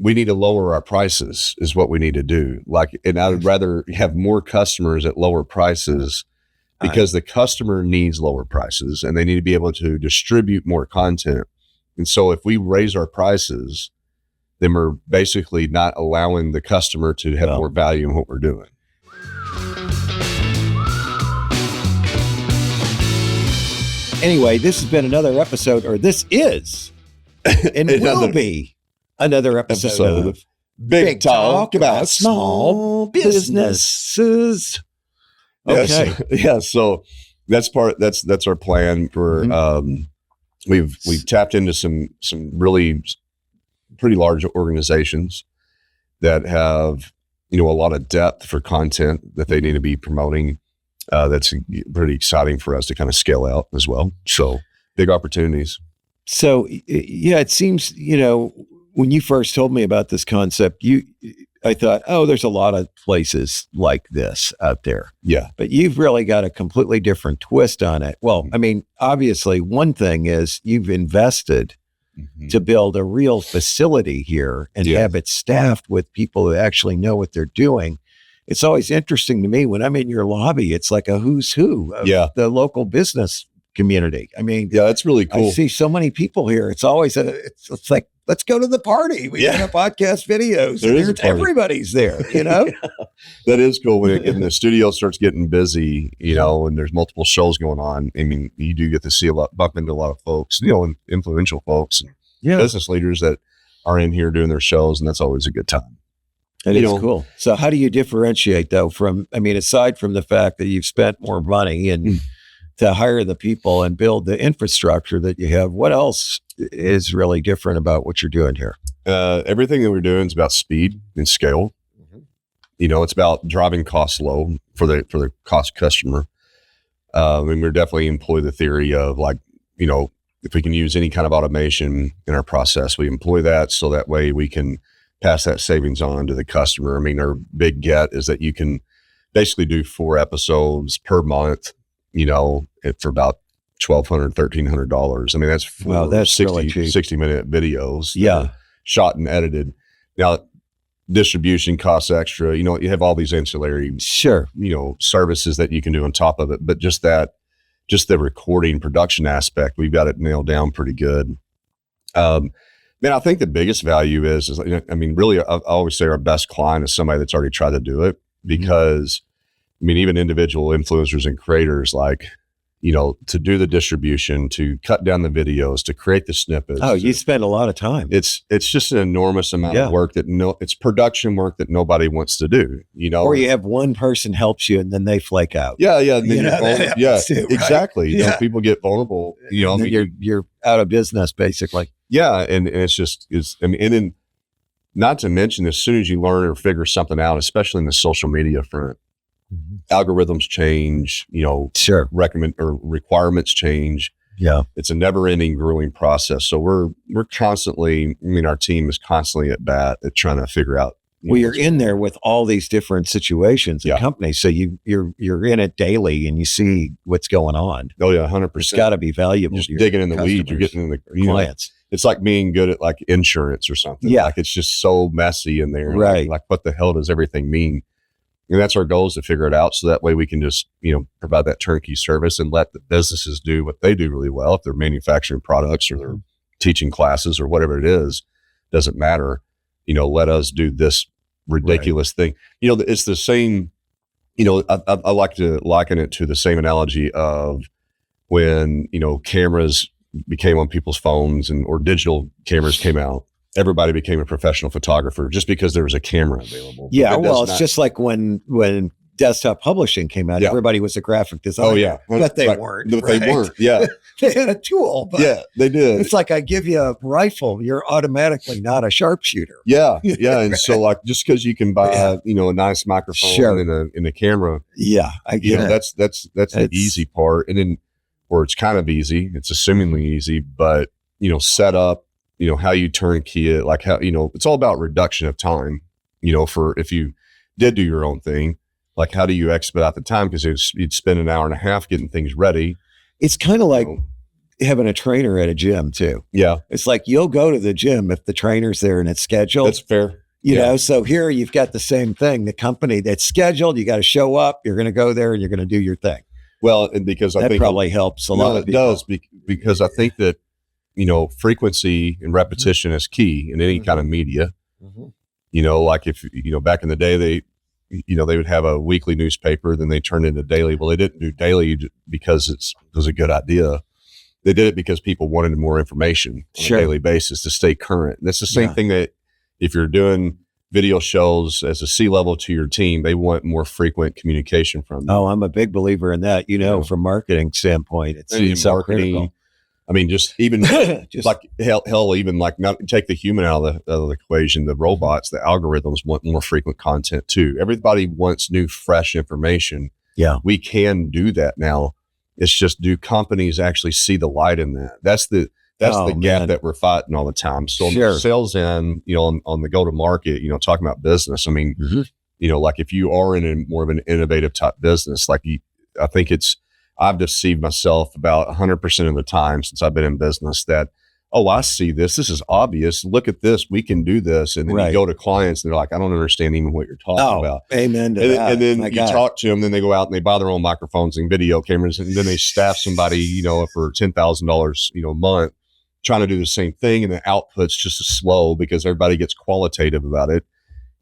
we need to lower our prices is what we need to do. And I would rather have more customers at lower prices because the customer needs lower prices and they need to be able to distribute more content. And so if we raise our prices, then we're basically not allowing the customer to have more value in what we're doing. Anyway, this has been another episode, or this is, and will be another episode of Big Talk about Small Businesses. Okay. So that's our plan for, we've tapped into some really pretty large organizations that have, a lot of depth for content that they need to be promoting. That's pretty exciting for us to kind of scale out as well. So big opportunities. So it seems, when you first told me about this concept, I thought, there's a lot of places like this out there. Yeah. But you've really got a completely different twist on it. Well, I mean, obviously one thing is you've invested to build a real facility here and have it staffed with people who actually know what they're doing. It's always interesting to me when I'm in your lobby, it's like a who's who of the local business community. I mean, it's really cool. I see so many people here. It's always it's like, let's go to the party. We got podcast videos. Everybody's there, That is cool when the studio starts getting busy, and there's multiple shows going on. I mean, you do get to see bump into a lot of folks, and influential folks and business leaders that are in here doing their shows. And that's always a good time. It is cool. So how do you differentiate though aside from the fact that you've spent more money and to hire the people and build the infrastructure that you have, what else is really different about what you're doing here? Everything that we're doing is about speed and scale. It's about driving costs low for the cost customer. And we're definitely employ the theory of if we can use any kind of automation in our process, we employ that so that way we can pass that savings on to the customer. I mean, our big get is that you can basically do 4 episodes per month, for about $1,200, $1,300. I mean, that's 60, really cheap. 60-minute videos. Shot and edited. Now, distribution costs extra. You have all these ancillary, services that you can do on top of it. But just the recording production aspect, we've got it nailed down pretty good. Man, I think the biggest value is really, I always say our best client is somebody that's already tried to do it because, even individual influencers and creators, to do the distribution, to cut down the videos, to create the snippets. Oh, you spend a lot of time. It's just an enormous amount of work it's production work that nobody wants to do, Or you have one person helps you and then they flake out. Exactly. Right? People get vulnerable, you're out of business basically. Yeah. And and then not to mention, as soon as you learn or figure something out, especially in the social media front, algorithms change, recommend or requirements change. Yeah. It's a never ending grueling process. So we're constantly, our team is constantly at bat at trying to figure out. You're in there with all these different situations and companies. So you're in it daily and you see what's going on. Oh yeah. 100%. It's gotta be valuable. Just digging in the weeds. You're getting in the clients. It's like being good at insurance or something. Yeah. It's just so messy in there. Right. Like what the hell does everything mean? And that's our goal, is to figure it out. So that way we can just, provide that turnkey service and let the businesses do what they do really well. If they're manufacturing products or they're teaching classes or whatever it is, doesn't matter. Let us do this ridiculous thing. It's the same, I like to liken it to the same analogy of when, cameras became on people's phones or digital cameras came out. Everybody became a professional photographer just because there was a camera available. Yeah, it's just like when desktop publishing came out, everybody was a graphic designer. Oh yeah, but they weren't. But they weren't. Yeah, they had a tool. But they did. It's like I give you a rifle, you're automatically not a sharpshooter. Yeah, and so just because you can buy a nice microphone in a camera, I get it. That's the easy part, and then where it's kind of easy, it's assumingly easy, but set up. How you turnkey it, how, it's all about reduction of time, for if you did do your own thing, how do you expedite the time? Because you'd spend an hour and a half getting things ready. It's kind of like, having a trainer at a gym too. Yeah. It's like you'll go to the gym if the trainer's there and it's scheduled. That's fair. You know, so here you've got the same thing. The company that's scheduled, you got to show up. You're going to go there and you're going to do your thing. Well, and because I that think probably helps a lot. It does because I think that, you know, frequency and repetition is key in any kind of media. You know, like if, you know, back in the day, they would have a weekly newspaper, then they turned into daily. Well, they didn't do daily because it was a good idea. They did it because people wanted more information on a daily basis to stay current. And that's the same thing that if you're doing video shows as a C-level to your team, they want more frequent communication from you. Oh, I'm a big believer in that. You know, from marketing standpoint, it's marketing. critical. I mean, just even like hell, even like not take the human out of the equation, the robots, the algorithms want more frequent content too. Everybody wants new, fresh information. Yeah. We can do that now. It's just, do companies actually see the light in that? That's the gap that we're fighting all the time. So sales in, you know, on the go-to-market, you know, talking about business. I mean, you know, like if you are in a more of an innovative type business, like I think I've deceived myself about 100% of the time since I've been in business that, oh, I see this. This is obvious. Look at this. We can do this. And then you go to clients and they're like, I don't understand even what you're talking about. Amen to that. And then talk to them, then they go out and they buy their own microphones and video cameras, and then they staff somebody, you know, for $10,000, you know, a month trying to do the same thing. And the output's just as slow because everybody gets qualitative about it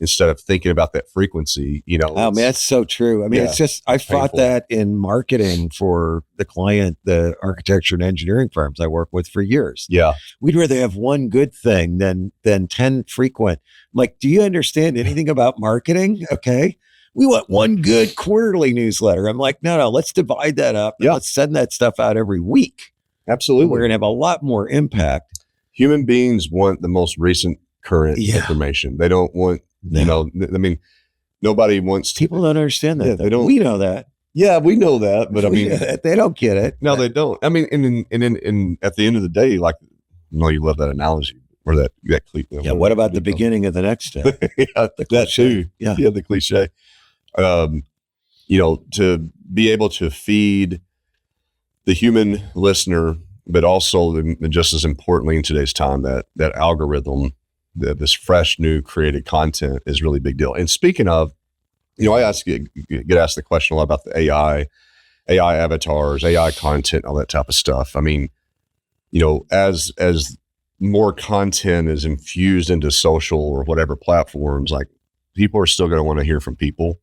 instead of thinking about that frequency, you know. Oh, man, that's so true. I mean, it's just, I fought that in marketing for the client, the architecture and engineering firms I work with for years. Yeah. We'd rather have one good thing than 10 frequent. I'm like, do you understand anything about marketing? Okay. We want one good quarterly newsletter. I'm like, no, let's divide that up. Yeah. Let's send that stuff out every week. Absolutely. We're going to have a lot more impact. Human beings want the most recent current information. They don't want, you know, I mean, nobody wants to. People don't understand that. Yeah, they don't. We know that. Yeah, we know that, but I mean, they don't get it. No, they don't. I mean, and at the end of the day, like, no, you love that analogy or that cliche. Yeah. What about the beginning of the next step? That too. Yeah, the cliche. You know, to be able to feed the human listener, but also just as importantly in today's time, that algorithm. This fresh, new created content is really big deal. And speaking of, you know, I get asked the question a lot about the AI avatars, AI content, all that type of stuff. I mean, you know, as more content is infused into social or whatever platforms, like people are still going to want to hear from people.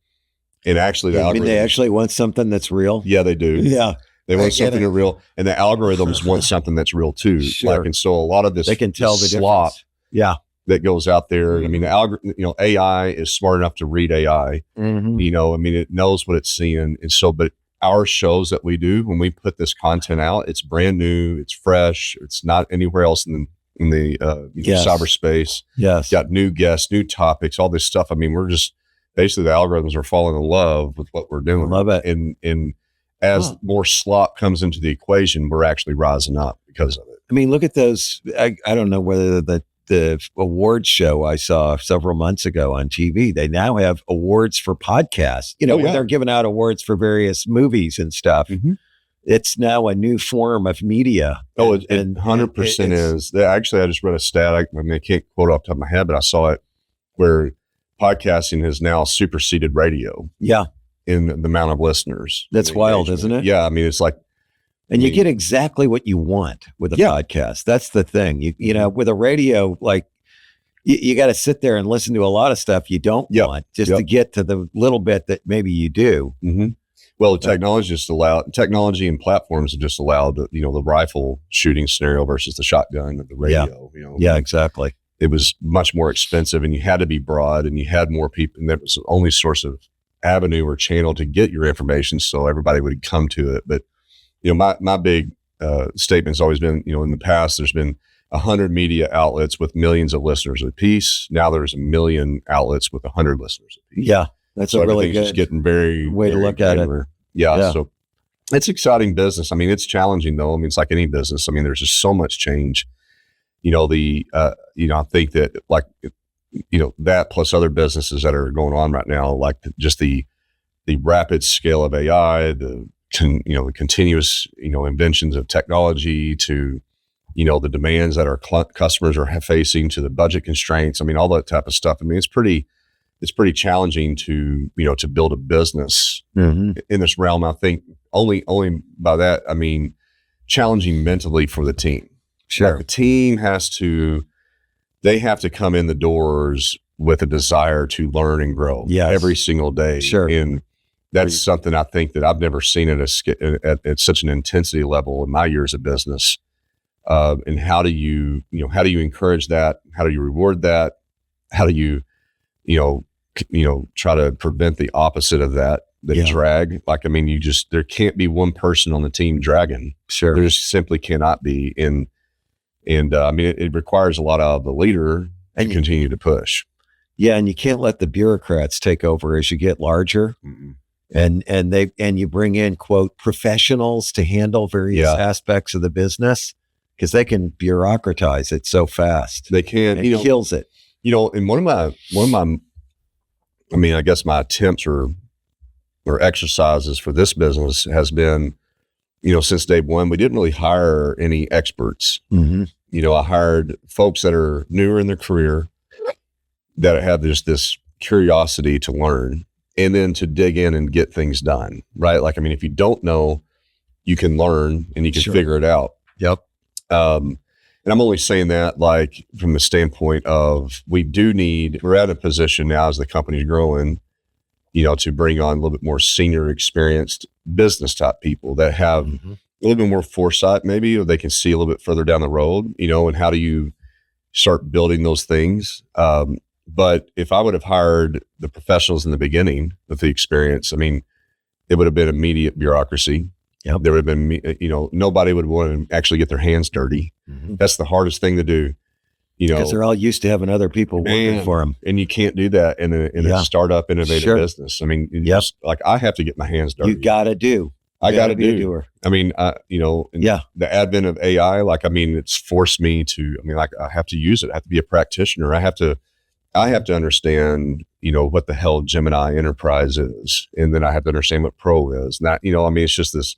And actually, they actually want something that's real. Yeah, they do. Yeah. They want something that's real, and the algorithms want something that's real too. Sure. Like, and so a lot of this, they can tell the slop. difference. Yeah. That goes out there. I mean, you know, AI is smart enough to read AI. You know, I mean, it knows what it's seeing. And so, but our shows that we do, when we put this content out, it's brand new, it's fresh, it's not anywhere else in the cyberspace. Yes. Got new guests, new topics, all this stuff. I mean, we're just basically, the algorithms are falling in love with what we're doing. I love it. And as more slop comes into the equation, we're actually rising up because of it. I mean, look at those. I don't know whether the awards show I saw several months ago on TV, they now have awards for podcasts. You know, when they're giving out awards for various movies and stuff. It's now a new form of media. Oh, it 100% is. Actually, I just read a stat. I mean, I can't quote off the top of my head, but I saw it where podcasting has now superseded radio. Yeah. In the amount of listeners. That's wild, isn't it? Yeah. I mean, it's like, and you get exactly what you want with a podcast. That's the thing. You know, with a radio, like you got to sit there and listen to a lot of stuff you don't want just to get to the little bit that maybe you do. Well, technology and platforms have just allowed, you know, the rifle shooting scenario versus the shotgun of the radio. You know, exactly. It was much more expensive, and you had to be broad, and you had more people, and that was the only source of avenue or channel to get your information, so everybody would come to it. But you know, my big statement has always been, you know, in the past, there's been 100 media outlets with millions of listeners apiece. Now there's 1 million outlets with 100 listeners apiece. Yeah, that's so a really good just getting very way to look at it. Yeah, so it's exciting business. I mean, it's challenging though. I mean, it's like any business. I mean, there's just so much change. You know, you know, I think that like, you know, that plus other businesses that are going on right now, like just the rapid scale of AI, the the continuous, inventions of technology to, the demands that our customers are facing, to the budget constraints. I mean, all that type of stuff. I mean, it's pretty challenging to build a business in this realm. I think only by that, I mean, challenging mentally for the team. Sure. Like the team they have to come in the doors with a desire to learn and grow every single day. Sure. And that's something I think that I've never seen at such an intensity level in my years of business. And how do you encourage that? How do you reward that? How do you, try to prevent the opposit of that drag? Like, I mean, there can't be one person on the team dragging. Sure. There just simply cannot be. And I mean, it requires a lot of the leader to continue to push. Yeah. And you can't let the bureaucrats take over as you get larger. Mm-hmm. And you bring in, quote, professionals to handle various aspects of the business, because they can bureaucratize it so fast. They can. It kills it. And one of my, I mean, I guess my attempts or exercises for this business has been, since day one, we didn't really hire any experts. Mm-hmm. I hired folks that are newer in their career, that have this curiosity to learn and then to dig in and get things done, right? Like, I mean, if you don't know, you can learn and you can figure it out. Yep. And I'm only saying that like from the standpoint of we're at a position now as the company's growing, to bring on a little bit more senior experienced business type people that have a little bit more foresight maybe, or they can see a little bit further down the road, and how do you start building those things? But if I would have hired the professionals in the beginning with the experience, I mean, it would have been immediate bureaucracy. Yep. There would have been, nobody would want to actually get their hands dirty. Mm-hmm. That's the hardest thing to do, because they're all used to having other people working for them. And you can't do that in a startup innovative business. I mean, just like I have to get my hands dirty. You got to do. I got to be a do. doer. I mean, the advent of AI, like, I mean, it's forced me to, I mean, like I have to use it. I have to be a practitioner. I have to understand, what the hell Gemini Enterprise is. And then I have to understand what Pro is. Not, I mean, it's just this,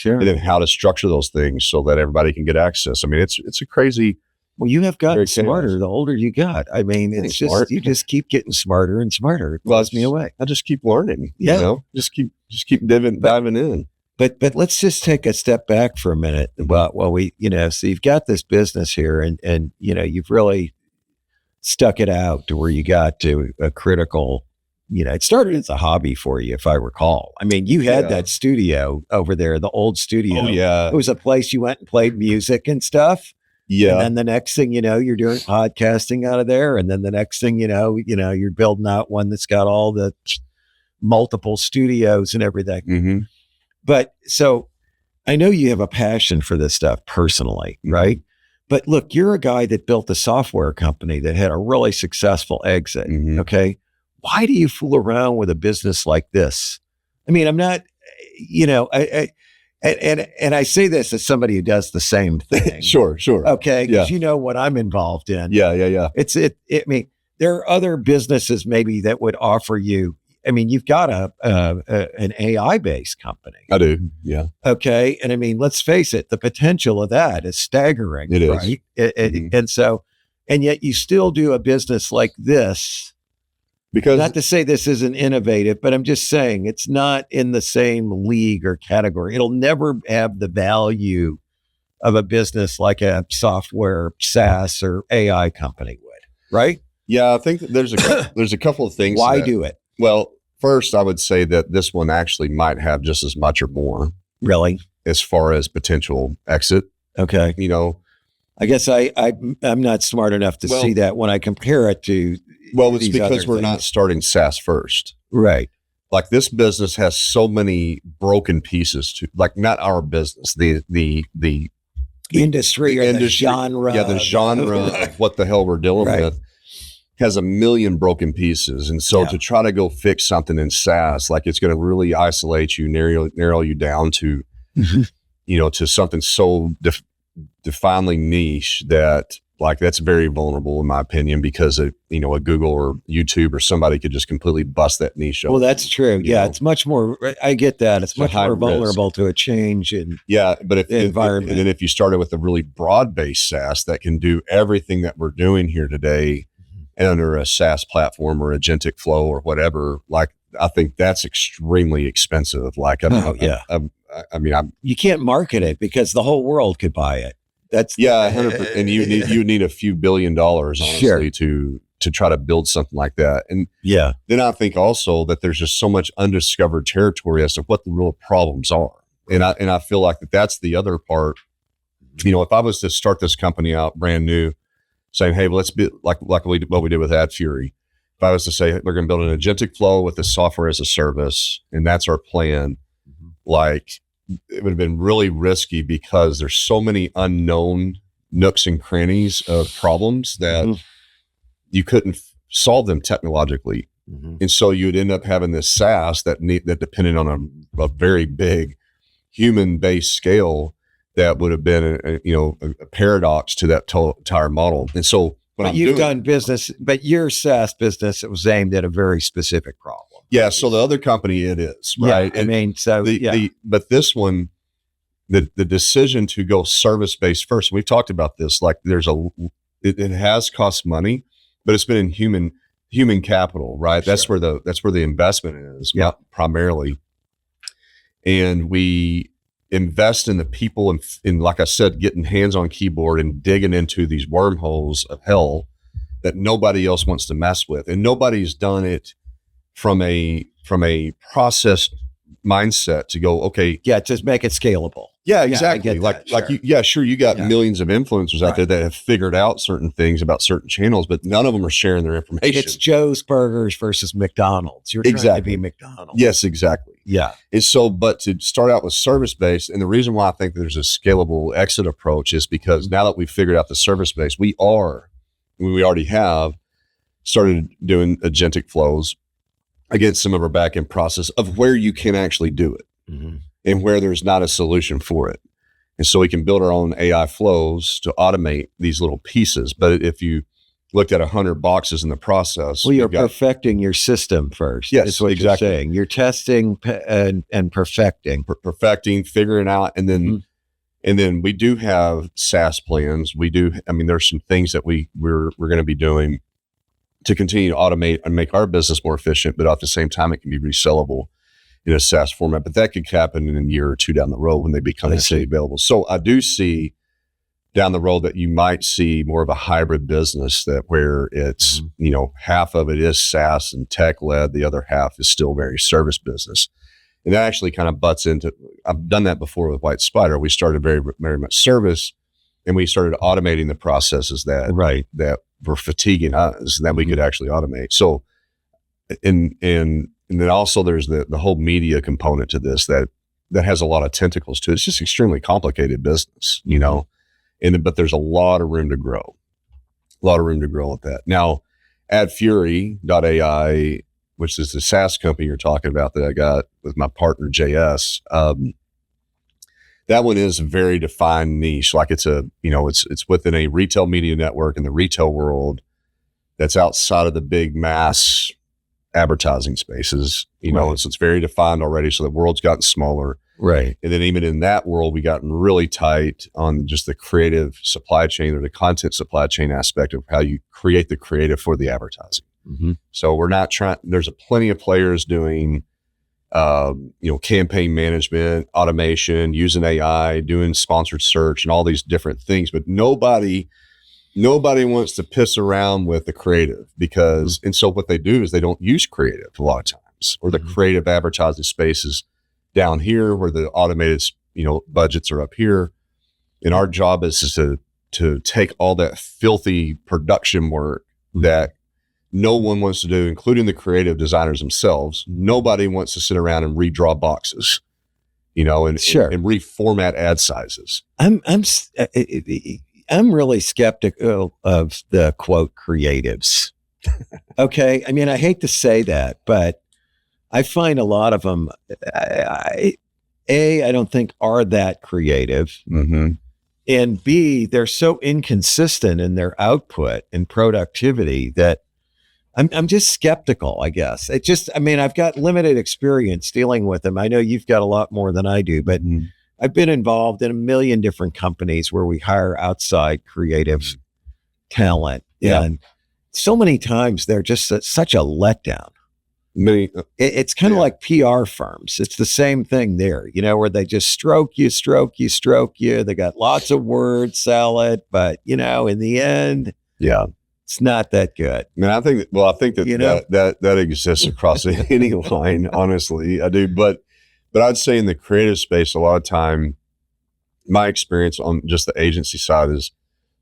and then how to structure those things so that everybody can get access. I mean, it's a crazy. Well, you have gotten smarter the older you got. I mean, it's just, you just keep getting smarter and smarter. It blows me away. I just keep learning, just keep diving in. But let's just take a step back for a minute. So you've got this business here and you've really stuck it out to where you got to a critical, it started as a hobby for you, if I recall. I mean, you had that studio over there, the old studio. Oh, yeah. It was a place you went and played music and stuff. Yeah. And then the next thing you're doing podcasting out of there. And then the next thing you're building out one that's got all the multiple studios and everything. Mm-hmm. But so I know you have a passion for this stuff personally, right? But look, you're a guy that built a software company that had a really successful exit. Mm-hmm. Okay. Why do you fool around with a business like this? I mean, I'm not, and I say this as somebody who does the same thing. Sure. Okay. Because you know what I'm involved in. Yeah. I mean, there are other businesses maybe that would offer you. I mean, you've got an AI based company. I do. Yeah. Okay. And I mean, let's face it, the potential of that is staggering. It is. Right. And yet you still do a business like this. Because not to say this isn't innovative, but I'm just saying it's not in the same league or category. It'll never have the value of a business like a software SaaS or AI company would, right? Yeah, I think that there's a couple of things. Why do it? Well, first, I would say that this one actually might have just as much or more. Really? As far as potential exit. Okay. I guess I'm not smart enough to see that when I compare it to. Well, it's because we're not starting SaaS first. Right. Like this business has so many broken pieces to, like, not our business, the industry or the genre. Yeah, the genre of what the hell we're dealing with has a million broken pieces. And so to try to go fix something in SaaS, like it's going to really isolate you, narrow you down to, to something so definely niche that, Like that's very vulnerable in my opinion, because a Google or YouTube or somebody could just completely bust that niche. Well, that's true. Yeah. It's much more, I get that. It's much more vulnerable to a change in but if environment. And then if you started with a really broad-based SaaS that can do everything that we're doing here today under a SaaS platform or agentic flow or whatever, like I think that's extremely expensive. Like, you can't market it because the whole world could buy it. That's 100%. And you need a few $1 billion, honestly, to try to build something like that. And then I think also that there's just so much undiscovered territory as to what the real problems are. And I feel like that's the other part. If I was to start this company out brand new, saying, hey, well, let's be like what we did with AdFury. If I was to say we're going to build an agentic flow with the software as a service, and that's our plan, like it would have been really risky because there's so many unknown nooks and crannies of problems that you couldn't solve them technologically. And so you'd end up having this SaaS that depended on a very big human-based scale that would have been a paradox to that entire model. And so done business, but your SaaS business, it was aimed at a very specific problem. Yeah. So the other company, it is, right? But this one, the decision to go service-based first, we've talked about this, like it has cost money, but it's been in human capital, right? That's where the investment is primarily. And we invest in the people and like I said, getting hands on keyboard and digging into these wormholes of hell that nobody else wants to mess with. And nobody's done it from a process mindset to go, okay. Yeah. Just make it scalable. Yeah, exactly. You got millions of influencers out there that have figured out certain things about certain channels, but none of them are sharing their information. It's Joe's Burgers versus McDonald's. You're trying to be McDonald's. Yes, exactly. Yeah. And so, but to start out with service-based, and the reason why I think there's a scalable exit approach is because now that we've figured out the service-based, we already have started doing agentic flows against some of our back-end process of where you can actually do it. And where there's not a solution for it. And so we can build our own AI flows to automate these little pieces. But if you looked at 100 boxes in the process. Well, you're perfecting your system first. Yes, that's what exactly. You're saying. You're testing and perfecting. Perfecting, figuring out. And then we do have SaaS plans. There's some things that we're going to be doing to continue to automate and make our business more efficient, but at the same time, it can be resellable in a SaaS format, but that could happen in a year or two down the road when they become actually available. So I do see down the road that you might see more of a hybrid business where it's, half of it is SaaS and tech led. The other half is still very service business. And that actually kind of butts into, I've done that before with White Spider. We started very, very much service and we started automating the processes that were fatiguing us that we could actually automate. So, and then also there's the whole media component to this that has a lot of tentacles to it. It's just extremely complicated business, but there's a lot of room to grow. A lot of room to grow with that. Now, AdFury.ai, which is the SaaS company you're talking about that I got with my partner JS, that one is a very defined niche. Like it's it's within a retail media network in the retail world that's outside of the big mass advertising spaces, so it's very defined already. So the world's gotten smaller. Right. And then even in that world, we gotten really tight on just the creative supply chain or the content supply chain aspect of how you create the creative for the advertising. So we're not there's plenty of players doing, campaign management, automation, using AI, doing sponsored search and all these different things, but nobody wants to piss around with the creative because, and so what they do is they don't use creative a lot of times, or the creative advertising spaces down here where the automated, budgets are up here. And our job is to take all that filthy production work that no one wants to do, including the creative designers themselves. Nobody wants to sit around and redraw boxes, and reformat ad sizes. I'm really skeptical of the quote creatives. Okay. I hate to say that, but I find a lot of them, I don't think are that creative. And B, they're so inconsistent in their output and productivity that I'm just skeptical, I guess. I've got limited experience dealing with them. I know you've got a lot more than I do, but I've been involved in a million different companies where we hire outside creative talent. Yeah. And so many times they're just such a letdown. Many, It's kind of like PR firms. It's the same thing there, where they just stroke you. They got lots of word salad, but in the end, it's not that good. Man, I think that that exists across any line, honestly. I do. But I'd say in the creative space, a lot of time, my experience on just the agency side is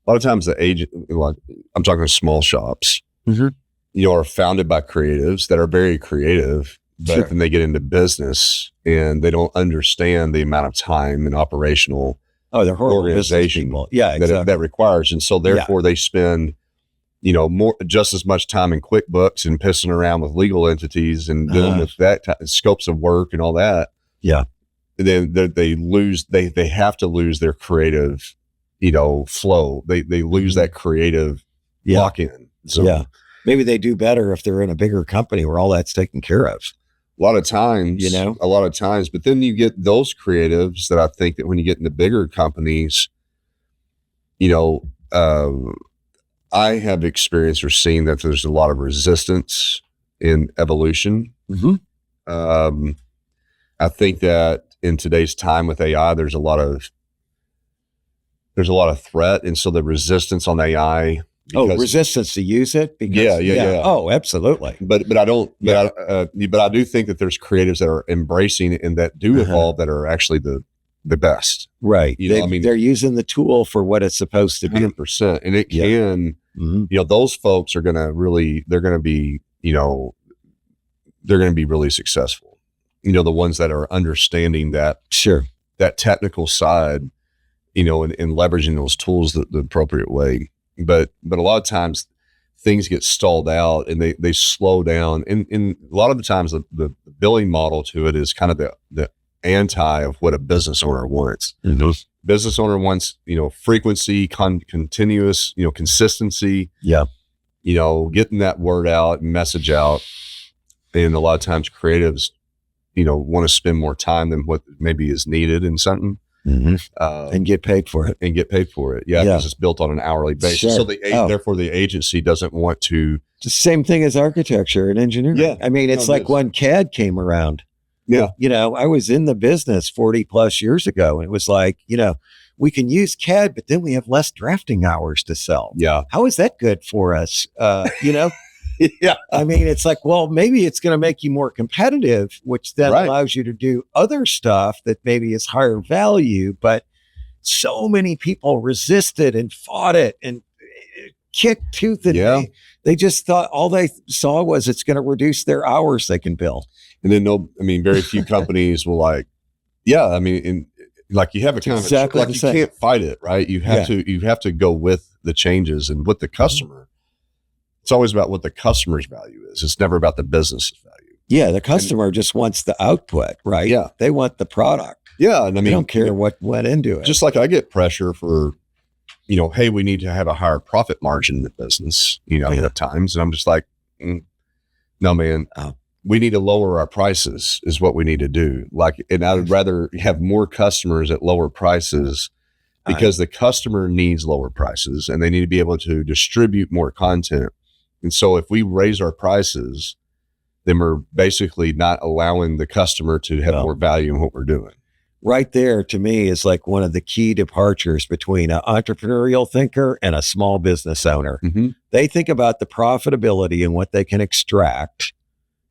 a lot of times the agent, like I'm talking small shops, are founded by creatives that are very creative, but then they get into business and they don't understand the amount of time and operational they're horrible organization people. Yeah, exactly. that requires. And so therefore they spend, more, just as much time in QuickBooks and pissing around with legal entities and dealing with that scopes of work and all that. Yeah. Then they have to lose their creative, flow. They lose that creative lock in. So maybe they do better if they're in a bigger company where all that's taken care of. A lot of times, but then you get those creatives that I think that when you get into bigger companies, I have experienced or seen that there's a lot of resistance in evolution. I think that in today's time with AI, there's a lot of threat, and so the resistance on AI. Resistance to use it. Because, Oh, absolutely. But I don't. But I do think that there's creatives that are embracing it and that do evolve that are actually the best. Right. They're using the tool for what it's supposed to be. 100%, and it can. Those folks are going to really. They're going to be. They're going to be really successful. The ones that are understanding that that technical side, and leveraging those tools the appropriate way. But a lot of times things get stalled out and they slow down. And a lot of the times the billing model to it is kind of the anti of what a business owner wants. Business owner wants, frequency, continuous, consistency. Yeah. Getting that word out and message out. And a lot of times creatives, want to spend more time than what maybe is needed in something. And get paid for it. Yeah. Because it's built on an hourly basis. So therefore the agency doesn't want to. It's the same thing as architecture and engineering. Yeah. I mean, it's like when CAD came around. Yeah. I was in the business 40 plus years ago, and it was like, we can use CAD, but then we have less drafting hours to sell. Yeah. How is that good for us? Yeah. I mean, it's like, well, maybe it's going to make you more competitive, which then allows you to do other stuff that maybe is higher value, but so many people resisted and fought it and kicked tooth and nail. They just thought all they saw was it's going to reduce their hours they can bill. And then very few companies will like, you have a kind exactly of you can't fight it, right? You have to go with the changes and with the customer. It's always about what the customer's value is. It's never about the business's value. Yeah, the customer just wants the output, right? Yeah. They want the product. Yeah, and they don't care what went into it. Just like I get pressure for, hey, we need to have a higher profit margin in the business, at times. And I'm just like, no, man, we need to lower our prices is what we need to do. And I would rather have more customers at lower prices because the customer needs lower prices and they need to be able to distribute more content. And so if we raise our prices, then we're basically not allowing the customer to have more value in what we're doing. Right there, to me, is like one of the key departures between an entrepreneurial thinker and a small business owner. They think about the profitability and what they can extract,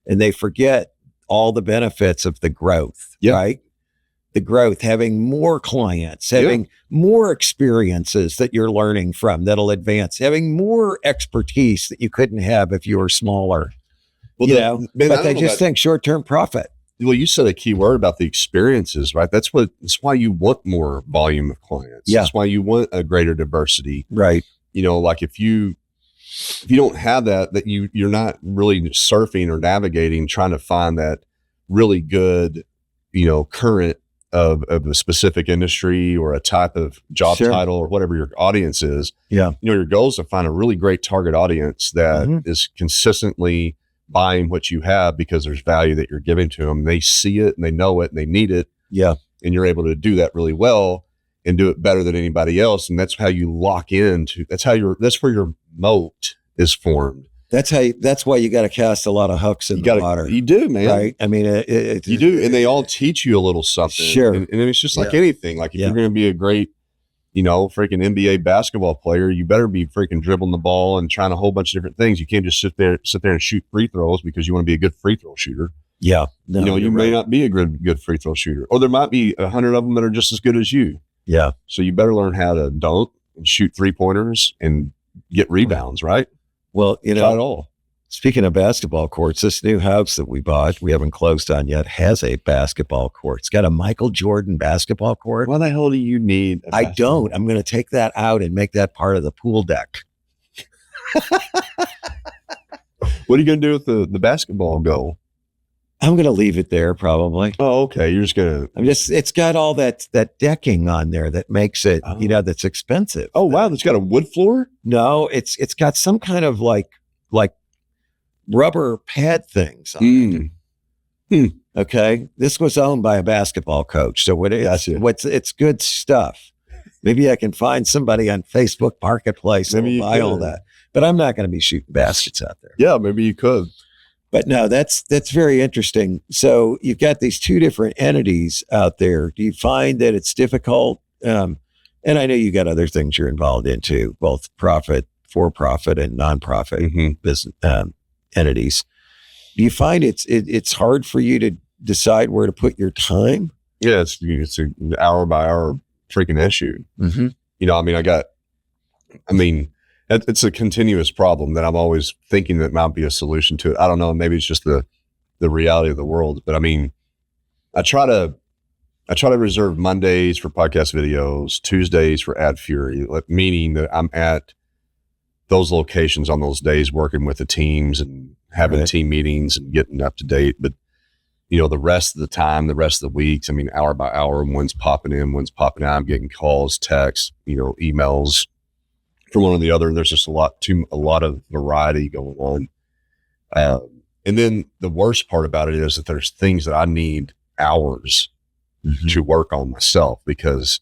and they forget all the benefits of the growth, right? The growth, having more clients, having more experiences that you're learning from that'll advance, having more expertise that you couldn't have if you were smaller. Well, but they just think short-term profit. Well, you said a key word about the experiences, right? That's why you want more volume of clients. Yeah. That's why you want a greater diversity. Right. Like if you don't have that you're not really surfing or navigating, trying to find that really good, current of a specific industry or a type of job title or whatever your audience is. Yeah. Your goal is to find a really great target audience that is consistently buying what you have because there's value that you're giving to them. They see it and they know it and they need it. Yeah. And you're able to do that really well and do it better than anybody else. And that's how you lock into, that's where your moat is formed. That's why you got to cast a lot of hooks in the water. You do, man. Right. I mean, you do. And they all teach you a little something. Sure. And it's just like anything. Like if you're going to be a great, freaking NBA basketball player, you better be freaking dribbling the ball and trying a whole bunch of different things. You can't just sit there and shoot free throws because you want to be a good free throw shooter. Yeah. No, you may not be a good free throw shooter, or there might be 100 of them that are just as good as you. Yeah. So you better learn how to dunk and shoot 3-pointers and get rebounds, right? Well, Try it all. Speaking of basketball courts, this new house that we bought, we haven't closed on yet, has a basketball court. It's got a Michael Jordan basketball court. Why the hell do you need I don't. I'm going to take that out and make that part of the pool deck. What are you going to do with the basketball goal? I'm going to leave it there probably. Oh, okay. You're just going to... it's got all that decking on there that makes it, that's expensive. Oh, wow. It's got a wood floor? No, it's got some kind of like rubber pad things on it. Okay. This was owned by a basketball coach. So it's good stuff. Maybe I can find somebody on Facebook Marketplace and buy all that. But I'm not going to be shooting baskets out there. Yeah, maybe you could. But no, that's very interesting. So you've got these two different entities out there. Do you find that it's difficult? And I know you got other things you're involved in too, both for-profit and nonprofit business entities. Do you find it's hard for you to decide where to put your time? Yeah, it's an hour by hour freaking issue. It's a continuous problem that I'm always thinking that might be a solution to it. I don't know. Maybe it's just the reality of the world. But I mean, I try to reserve Mondays for podcast videos, Tuesdays for Ad Fury, meaning that I'm at those locations on those days working with the teams and having team meetings and getting up to date. But, the rest of the time, the rest of the weeks, hour by hour, one's popping in, one's popping out. I'm getting calls, texts, emails from one or the other. And there's just a lot of variety going on. And then the worst part about it is that there's things that I need hours to work on myself, because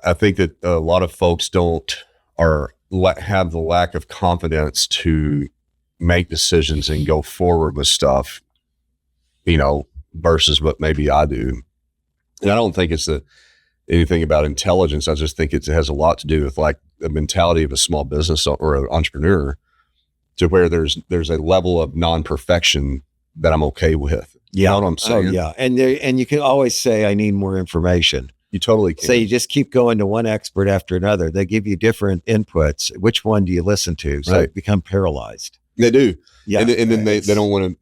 I think that a lot of folks have the lack of confidence to make decisions and go forward with stuff, versus what maybe I do. And I don't think it's anything about intelligence. I just think it has a lot to do with like the mentality of a small business or an entrepreneur, to where there's a level of non-perfection that I'm okay with. You know what I'm saying? Oh, yeah. And you can always say, I need more information. You totally can. So you just keep going to one expert after another. They give you different inputs. Which one do you listen to? So you become paralyzed. They do. Yeah. And then they don't want to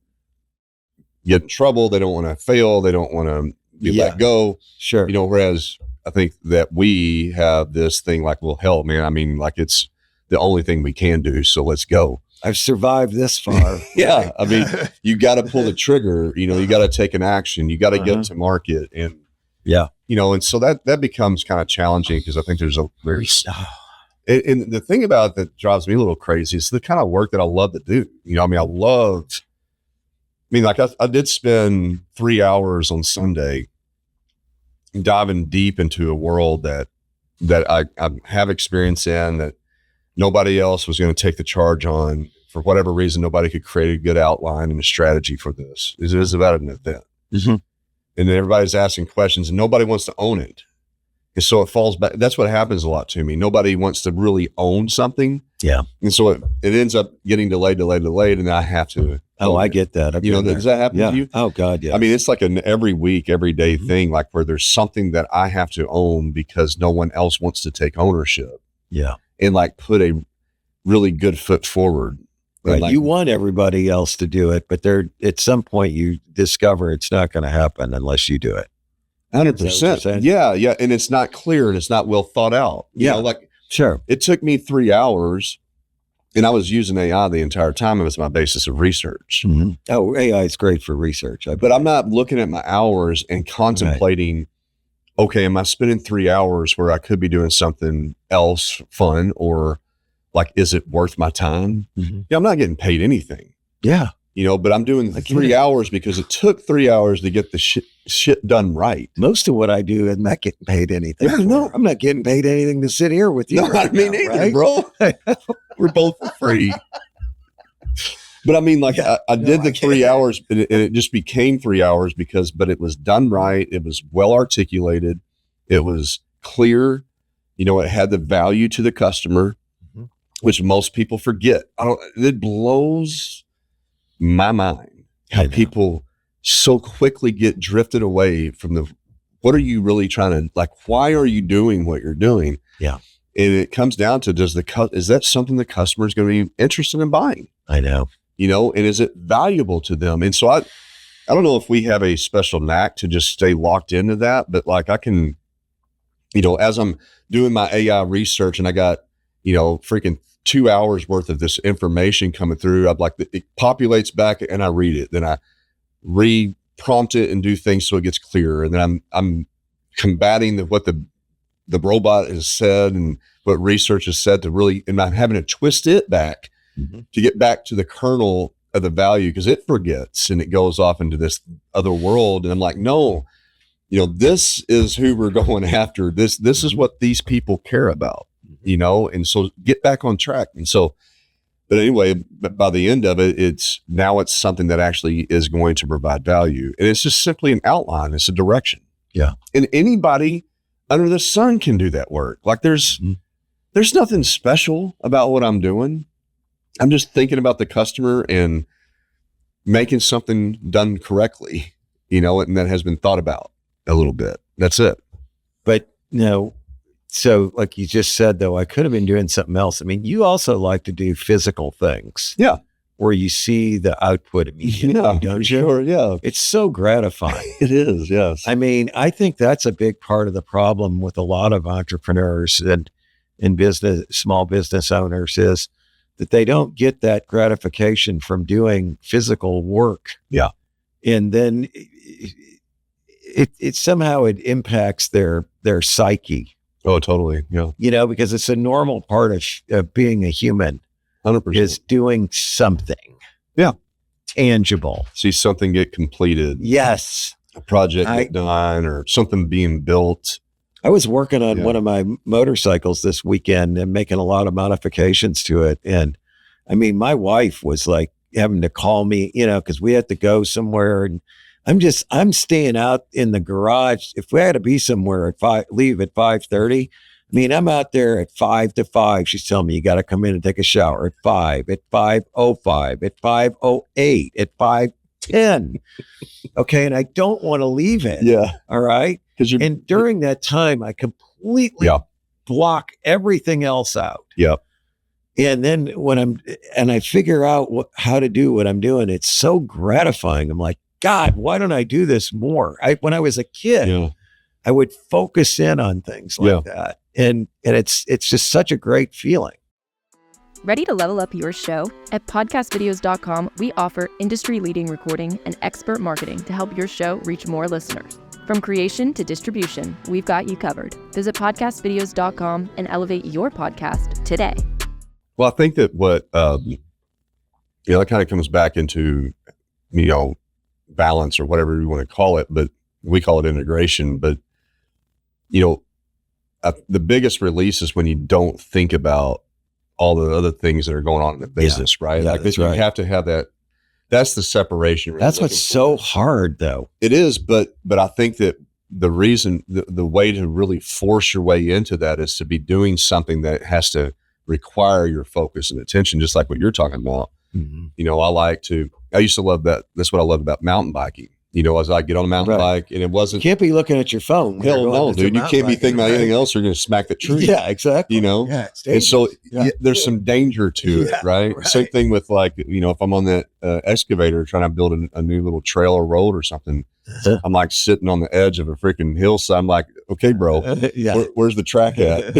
get in trouble. They don't want to fail. They don't want to be let go. Sure. Whereas I think that we have this thing like, well, hell, man, like it's the only thing we can do. So let's go. I've survived this far. Yeah. You got to pull the trigger, you got to take an action. You got to get to market. And, and so that becomes kind of challenging, because I think there's and the thing about it that drives me a little crazy is the kind of work that I love to do. I did spend 3 hours on Sunday diving deep into a world that I have experience in, that nobody else was going to take the charge on. For whatever reason, nobody could create a good outline and a strategy for this. It is about an event. And then everybody's asking questions and nobody wants to own it. And so it falls back. That's what happens a lot to me. Nobody wants to really own something. Yeah. And so it ends up getting delayed. And I have to. Oh, I get that. Does that happen to you? Oh God. Yeah. It's like an every week, every day thing, like where there's something that I have to own because no one else wants to take ownership. Yeah. And like put a really good foot forward. Right. Like, you want everybody else to do it, but at some point you discover it's not going to happen unless you do it. 100%. Yeah. Yeah. And it's not clear and it's not well thought out. Yeah. Sure. It took me 3 hours And I was using AI the entire time as my basis of research. Mm-hmm. Oh, AI is great for research. But I'm not looking at my hours and contemplating, okay, am I spending 3 hours where I could be doing something else fun, or like, is it worth my time? Mm-hmm. Yeah, I'm not getting paid anything. Yeah. But I'm doing 3 hours because it took 3 hours to get the shit done right. Most of what I do is not getting paid anything. Yeah, no. I'm not getting paid anything to sit here with you. No, I mean, either, bro. We're both free. But I mean, like, I did the 3 hours, and it just became 3 hours but it was done right. It was well articulated. It was clear. It had the value to the customer, which most people forget. It blows my mind how people so quickly get drifted away from what are you really trying to, like, why are you doing what you're doing? Yeah. And it comes down to, is that something the customer is going to be interested in buying? I know. And is it valuable to them? And so I don't know if we have a special knack to just stay locked into that, but like I can, as I'm doing my AI research and I got, freaking 2 hours worth of this information coming through, I'm like, it populates back and I read it. Then I re-prompt it and do things so it gets clearer. And then I'm combating what the robot has said and what research has said and I'm having to twist it back to get back to the kernel of the value, because it forgets and it goes off into this other world. And I'm like, no, this is who we're going after. This is what these people care about, and so get back on track. And so, but anyway, by the end of it, it's something that actually is going to provide value. And it's just simply an outline. It's a direction. Yeah. And anybody under the sun can do that work. Like there's nothing special about what I'm doing. I'm just thinking about the customer and making something done correctly, and that has been thought about a little bit. That's it. But so like you just said, though, I could have been doing something else. I mean, you also like to do physical things. Yeah. Where you see the output immediately, don't you? Sure, yeah. It's so gratifying. It is, yes. I mean, I think that's a big part of the problem with a lot of entrepreneurs and small business owners is that they don't get that gratification from doing physical work. Yeah. And then it somehow it impacts their psyche. Oh, totally. Yeah. Because it's a normal part of being a human. 100%. Is doing something. Yeah. Tangible. See something get completed. Yes. A project get done or something being built. I was working on one of my motorcycles this weekend and making a lot of modifications to it. And I mean, my wife was like having to call me, because we had to go somewhere. And I'm staying out in the garage. If we had to be somewhere leave at 5:30, I mean, I'm out there at 5 to 5. She's telling me you got to come in and take a shower at 5, at 5:05, at 5:08, at 5:10. Okay. And I don't want to leave it. Yeah. All right. And during that time, I completely block everything else out. Yeah. And then when I figure out how to do what I'm doing, it's so gratifying. I'm like, God, why don't I do this more? When I was a kid, I would focus in on things like that. And it's just such a great feeling. Ready to level up your show? At podcastvideos.com, we offer industry-leading recording and expert marketing to help your show reach more listeners. From creation to distribution, we've got you covered. Visit podcastvideos.com and elevate your podcast today. Well, I think that what, that kind of comes back into, balance or whatever we want to call it, but we call it integration. But, the biggest release is when you don't think about all the other things that are going on in the business, right? Yeah, like that's you right. have to have that. That's the separation. That's what's so hard, though. It is, but I think that the reason, the way to really force your way into that is to be doing something that has to require your focus and attention, just like what you're talking about. Mm-hmm. I used to love that. That's what I love about mountain biking. As I get on a mountain bike, and it wasn't. You can't be looking at your phone. Hell no, dude. You can't be thinking about anything else. You're going to smack the tree. Yeah, exactly. Yeah, and so there's some danger to it, right? Same thing with if I'm on that excavator trying to build a new little trail or road or something, I'm like sitting on the edge of a freaking hillside. I'm like, okay, bro, where's the track at?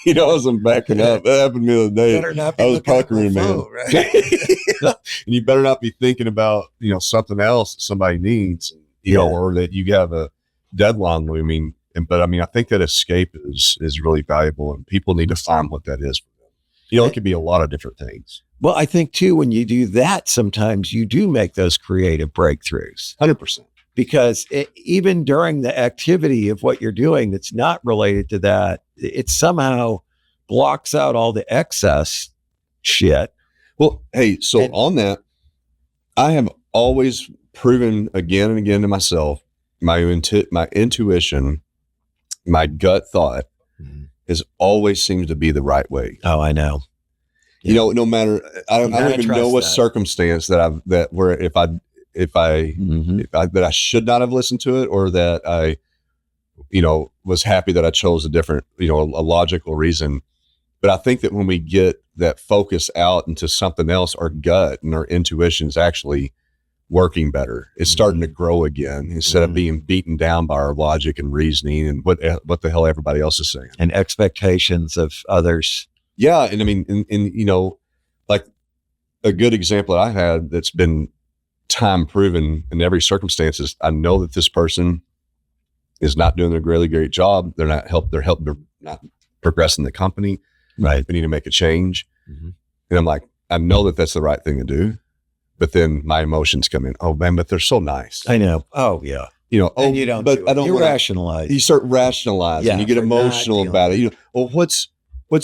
As I'm backing up. That happened to me the other day. Better not be I was looking at my puckering, man. phone, right? And you better not be thinking about, something else that somebody needs, or that you have a deadline looming. But I think that escape is really valuable, and people need to find what that is for them. It could be a lot of different things. Well, I think too, when you do that, sometimes you do make those creative breakthroughs. 100%. Because even during the activity of what you're doing that's not related to that, it somehow blocks out all the excess shit. Well, hey, on that, I have always proven again and again to myself, my intuition, my gut thought is always seems to be the right way. Oh, I know. No matter, I don't even know what circumstance that I should not have listened to it, or that I, was happy that I chose a different, a logical reason. But I think that when we get that focus out into something else, our gut and our intuition is actually working better. It's starting to grow again instead of being beaten down by our logic and reasoning and what the hell everybody else is saying and expectations of others. Yeah, and like a good example that I had that's been time proven in every circumstance is I know that this person is not doing a really great job. They're not progressing the company. Right. We need to make a change. And I'm like, I know that that's the right thing to do. But then my emotions come in. Oh man, but they're so nice. I know. Oh yeah. And you don't. But I don't. You rationalize. You start rationalizing. Yeah, you get emotional about it. Well, what's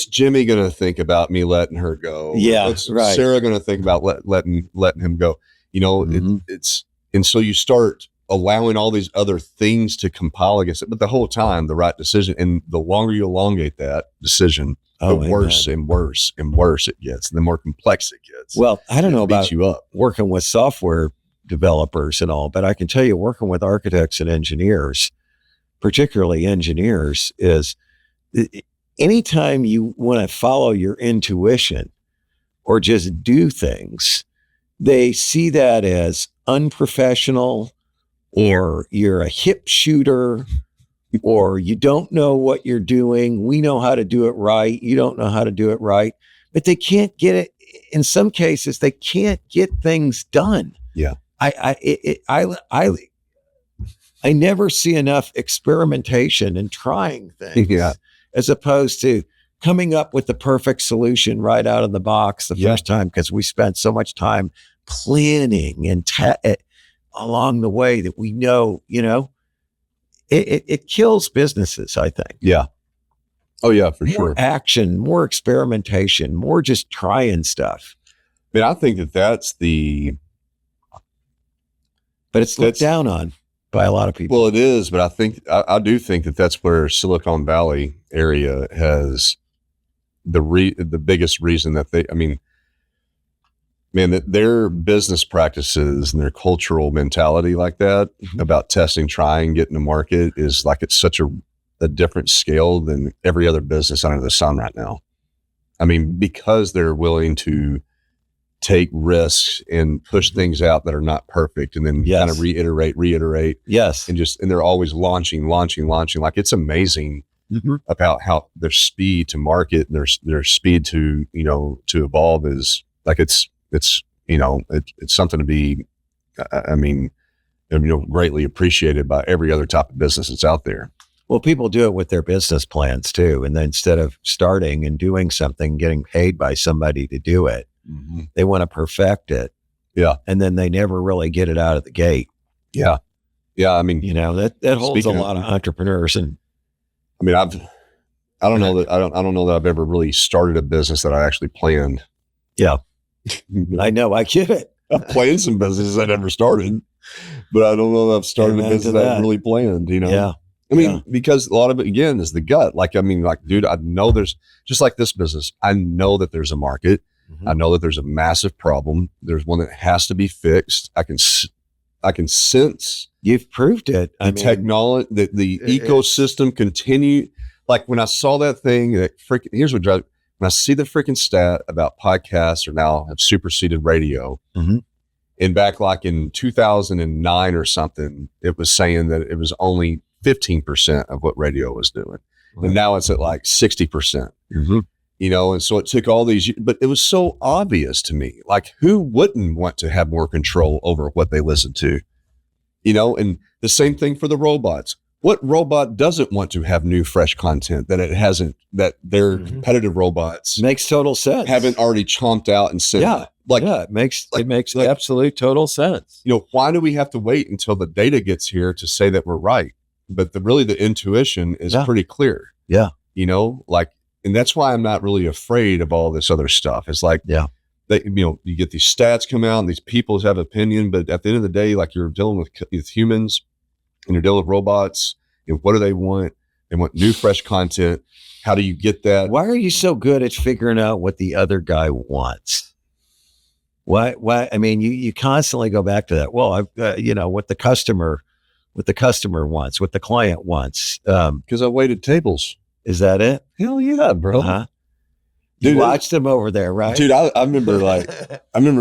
Jimmy going to think about me letting her go? Yeah. What's right. Sarah going to think about letting him go? It's and so you start allowing all these other things to compile against it. But the whole time, the right decision, and the longer you elongate that decision, the worse and worse and worse it gets, and the more complex it gets. Well, I don't know about you up working with software developers and all, but I can tell you working with architects and engineers, particularly engineers, is anytime you want to follow your intuition or just do things, they see that as unprofessional, or you're a hip shooter, or you don't know what you're doing. We know how to do it right. You don't know how to do it right. But they can't get it. In some cases, they can't get things done. Yeah. I never see enough experimentation and trying things as opposed to coming up with the perfect solution right out of the box the first time, because we spent so much time planning and along the way that we know, it kills businesses, I think. Yeah. Oh yeah, for more sure. Action, more experimentation, more just trying stuff. I mean, I think that's but it's looked down on by a lot of people. Well, it is, but I do think that that's where Silicon Valley area has the biggest reason that that their business practices and their cultural mentality like that about testing, trying, getting to market is like it's such a different scale than every other business under the sun right now. I mean, because they're willing to take risks and push things out that are not perfect, and then kind of reiterate. Yes. And they're always launching. Like, it's amazing about how their speed to market and their speed to, to evolve is like, it's something to be, greatly appreciated by every other type of business that's out there. Well, people do it with their business plans too. And then instead of starting and doing something, getting paid by somebody to do it, they want to perfect it. Yeah. And then they never really get it out of the gate. Yeah. Yeah. I mean, that holds a lot of entrepreneurs. And I mean, I don't know that I've ever really started a business that I actually planned. Yeah. I know. I get it. I've planned some businesses I never started, but I don't know that I've started a business that I really planned, Yeah. I mean, because a lot of it, again, is the gut. Like, dude, I know there's, just like this business, I know that there's a market. I know that there's a massive problem. There's one that has to be fixed. I can sense. You've proved it. Technology, the ecosystem continue. Like, when I saw that thing, here's what drives. When I see the freaking stat about podcasts have superseded radio, and back like in 2009 or something, it was saying that it was only 15% of what radio was doing. And now it's at like 60%. You know, and so it took all these, but it was so obvious to me, like who wouldn't want to have more control over what they listen to, you know, and the same thing for the robots. What robot doesn't want to have new, fresh content that it hasn't, that their competitive robots makes total sense. Haven't already chomped out and said, it makes absolute total sense. You know, why do we have to wait until the data gets here to say that we're right? But the intuition is pretty clear. Yeah. You know, like, and that's why I'm not really afraid of all this other stuff. It's like, they, you know, you get these stats come out and these people have opinion, but at the end of the day, like you're dealing with humans and you're dealing with robots. And what do they want? They want new, fresh content. How do you get that? Why are you so good at figuring out what the other guy wants? Why? I mean, you constantly go back to that. Well, you know, what the customer wants, what the client wants. Because I waited tables. Is that it? Hell yeah, bro. Uh-huh. You watched them over there, right? Dude, I remember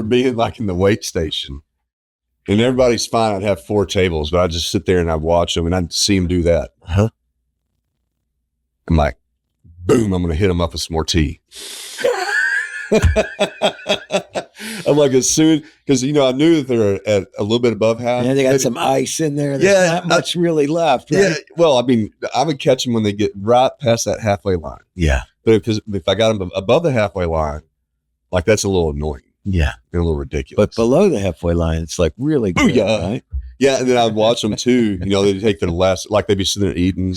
being like in the wait station and everybody's fine. I'd have 4 tables, but I'd just sit there and I'd watch them and I'd see them do that. I'm like, boom, I'm going to hit them up with some more tea. I'm like, as soon, because, you know, I knew that they're at a little bit above half. Yeah, they got some ice in there. There's not much really left. Right? Yeah. Well, I mean, I would catch them when they get right past that halfway line. Yeah. But if I got them above the halfway line, like that's a little annoying. Yeah. They're a little ridiculous. But below the halfway line, it's like really good. Right? Yeah. And then I'd watch them too. You know, they'd take their last, like they'd be sitting there eating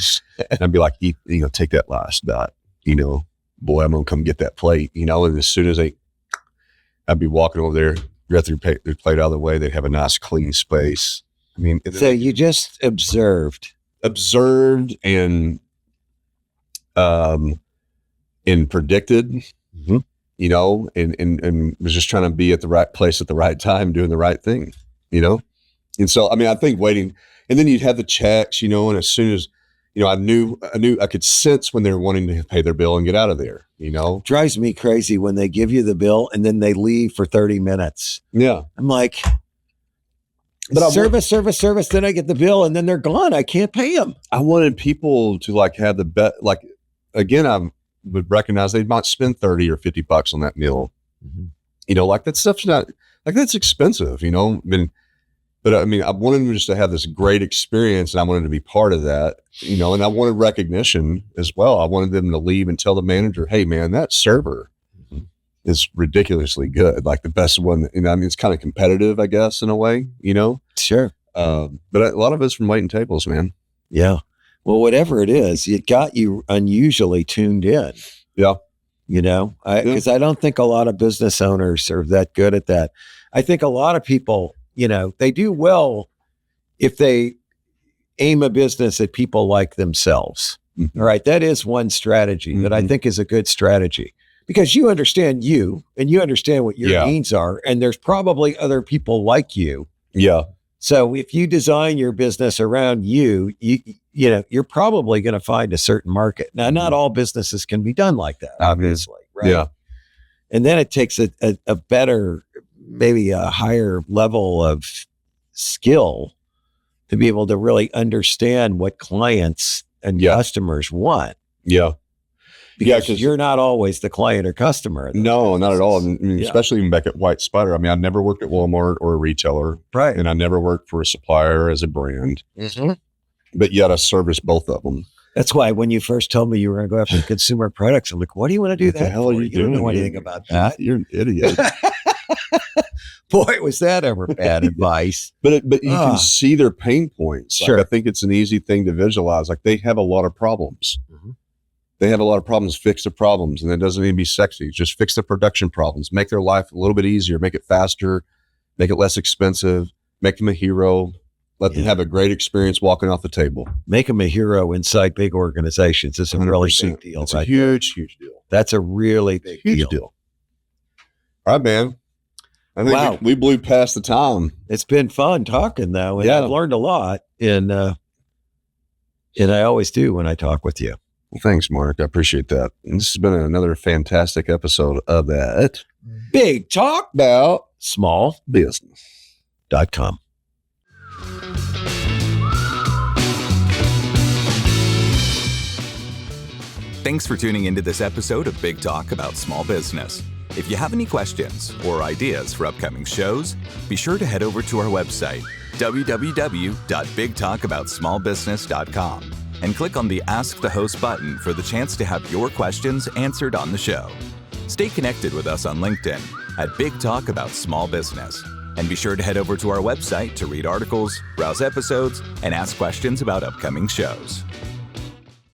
and I'd be like, you know, take that last dot, you know, boy, I'm going to come get that plate, you know, and as soon as I'd be walking over there, get their plate out of the way. They'd have a nice clean space. I mean, so you just observed and predicted, you know, and was just trying to be at the right place at the right time, doing the right thing, you know? And so, I mean, I think waiting, and then you'd have the checks, you know, and as soon as, you know, I knew I could sense when they were wanting to pay their bill and get out of there, you know? Drives me crazy when they give you the bill and then they leave for 30 minutes. Yeah. I'm like, but service. Then I get the bill and then they're gone. I can't pay them. I wanted people to like have the bet. Like, again, I would recognize they might spend $30 or $50 on that meal. You know, like that stuff's not like that's expensive, you know? But I mean, I wanted them just to have this great experience and I wanted to be part of that, you know, and I wanted recognition as well. I wanted them to leave and tell the manager, hey man, that server is ridiculously good. Like the best one, you know, I mean, it's kind of competitive, I guess, in a way, you know? Sure. But a lot of it's from waiting tables, man. Yeah. Well, whatever it is, it got you unusually tuned in. Yeah. You know, because I don't think a lot of business owners are that good at that. I think a lot of people, you know, they do well if they aim a business at people like themselves. All right. That is one strategy that I think is a good strategy because you understand you and you understand what your needs are. And there's probably other people like you. Yeah. So if you design your business around you know, you're probably going to find a certain market. Now, not all businesses can be done like that, obviously. Right. Yeah. And then it takes a better, maybe a higher level of skill to be able to really understand what clients and customers want. Yeah. Because you're not always the client or customer. No, not at all. I mean, especially even back at White Spider. I mean, I never worked at Walmart or a retailer. Right. And I never worked for a supplier as a brand. But yet I service both of them. That's why when you first told me you were going to go after consumer products, I'm like, what do you want to do that? The hell are you doing? Don't know anything about that. You're an idiot. Boy, was that ever bad advice. But you can see their pain points. Like, sure. I think it's an easy thing to visualize. Like they have a lot of problems. They have a lot of problems. Fix the problems. And it doesn't need to be sexy. Just fix the production problems. Make their life a little bit easier. Make it faster. Make it less expensive. Make them a hero. Let them have a great experience walking off the table. Make them a hero inside big organizations. It's a really big deal. It's a huge deal. That's a really big deal. All right, man. I think we blew past the time. It's been fun talking, though. And I've learned a lot. And I always do when I talk with you. Well, thanks, Mark. I appreciate that. And this has been another fantastic episode of that Big Talk About Small Business.com. Thanks for tuning into this episode of Big Talk About Small Business. If you have any questions or ideas for upcoming shows, be sure to head over to our website, www.bigtalkaboutsmallbusiness.com, and click on the Ask the Host button for the chance to have your questions answered on the show. Stay connected with us on LinkedIn at Big Talk About Small Business. And be sure to head over to our website to read articles, browse episodes, and ask questions about upcoming shows.